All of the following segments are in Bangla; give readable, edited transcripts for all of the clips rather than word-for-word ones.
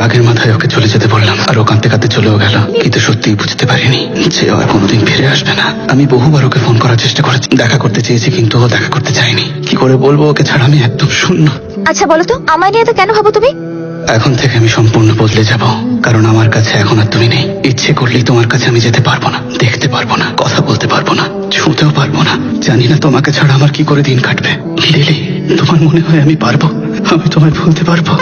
রাগের মাথায় ওকে চলে যেতে বললাম, আর ও কাঁদতে কাঁদতে চলেও গেল। কিন্তু সত্যিই বুঝতে পারিনি যে ও আর কোনোদিন ফিরে আসবে না। আমি বহুবার ওকে ফোন করার চেষ্টা করেছি, দেখা করতে চেয়েছি, কিন্তু ও দেখা করতে চায়নি। কি করে বলবো ওকে ছাড়া আমি একদম শূন্য। আচ্ছা বলো তো, আমায় নিয়ে তো কেন ভাবো তুমি? এখন থেকে আমি সম্পূর্ণ বদলে যাব, কারণ আমার কাছে এখন আর তুমি নেই। ইচ্ছে করলেই তোমার কাছে আমি যেতে পারবো না, দেখতে পারবো না, কথা বলতে পারবো না, ছুঁতেও পারবো না। জানি না তোমাকে ছাড়া আমার কি করে দিন কাটবে। লিলি, তোমার মনে হয় আমি পারবো? আমি তোমায় ভুলতে পারবো?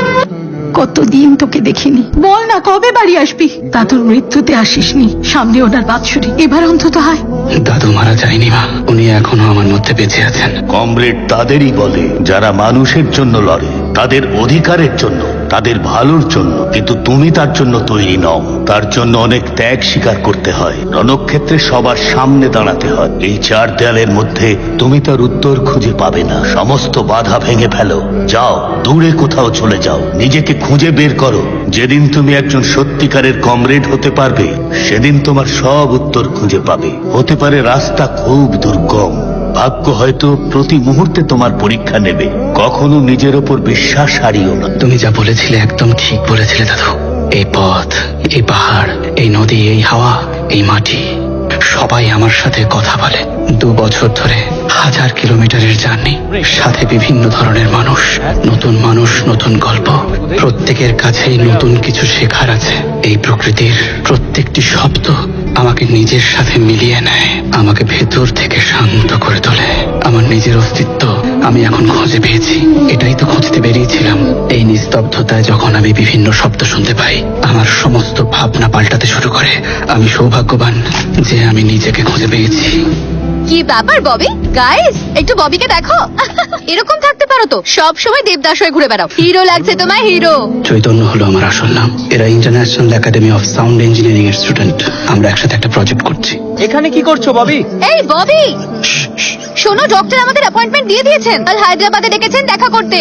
কতদিন তোকে দেখিনি, বল না কবে বাড়ি আসবি? দাদুর মৃত্যুতে আসিসনি, সামনে ওনার বাৎসরিক, এবার অন্তত আয়। দাদু মারা যায়নি মা, উনি এখনো আমার মধ্যে বেঁচে আছেন। কমরেড তাদেরই বলে যারা মানুষের জন্য লড়ে, তাদের অধিকারের জন্য, তাদের ভালোর জন্য। কিন্তু তুমি তার জন্য তৈরি নও। তার জন্য অনেক ত্যাগ স্বীকার করতে হয়, রণক্ষেত্রে সবার সামনে দাঁড়াতে হয়। এই চার দেয়ালের মধ্যে তুমি তার উত্তর খুঁজে পাবে না। সমস্ত বাধা ভেঙে ফেলো, যাও দূরে কোথাও চলে যাও, নিজেকে খুঁজে বের করো। যেদিন তুমি একজন সত্যিকারের কমরেড হতে পারবে, সেদিন তোমার সব উত্তর খুঁজে পাবে। হতে পারে রাস্তা খুব দুর্গম, ভাগ্য হয়তো প্রতি মুহূর্তে তোমার পরীক্ষা নেবে। কখনো নিজের ওপর বিশ্বাস হারিও না। তুমি যা বলেছিলে একদম ঠিক বলেছিলে দাদু। এই পথ, এই পাহাড়, এই নদী, এই হাওয়া, এই মাটি, সবাই আমার সাথে কথা বলে। 2 বছর ধরে 1000 কিলোমিটারের জার্নি, সাথে বিভিন্ন ধরনের মানুষ, নতুন গল্প। প্রত্যেকের কাছেই নতুন কিছু শেখার আছে। এই প্রকৃতির প্রত্যেকটি শব্দ আমাকে নিজের সাথে মিলিয়ে নেয়, আমাকে ভেতর থেকে শান্ত করে তোলে। আমার নিজের অস্তিত্ব আমি এখন খুঁজে পেয়েছি। এটাই তো খুঁজতে বেরিয়েছিলাম। এই নিস্তব্ধতায় যখন আমি বিভিন্ন শব্দ শুনতে পাই, আমার সমস্ত ভাবনা পাল্টাতে শুরু করে। আমি সৌভাগ্যবান যে আমি নিজেকে খুঁজে পেয়েছি। কি ব্যাপার ববি? গাইস, একটু ববিকে দেখো। এরকম থাকতে পারো তো, সব সময় দেবদাস হয়ে ঘুরে বেড়াও। হিরো লাগছে তোমায়, হিরো। চৈতন্য হলো আমার আসল নাম। এরা international academy of sound engineering এর স্টুডেন্ট। আমরা একসাথে একটা প্রজেক্ট করছি। এখানে কি করছো ববি? এই ববি, শোনো, ডক্টর আমাদের অ্যাপয়েন্টমেন্ট দিয়ে দিয়েছেন, কাল হায়দ্রাবাদে ডেকেছেন দেখা করতে।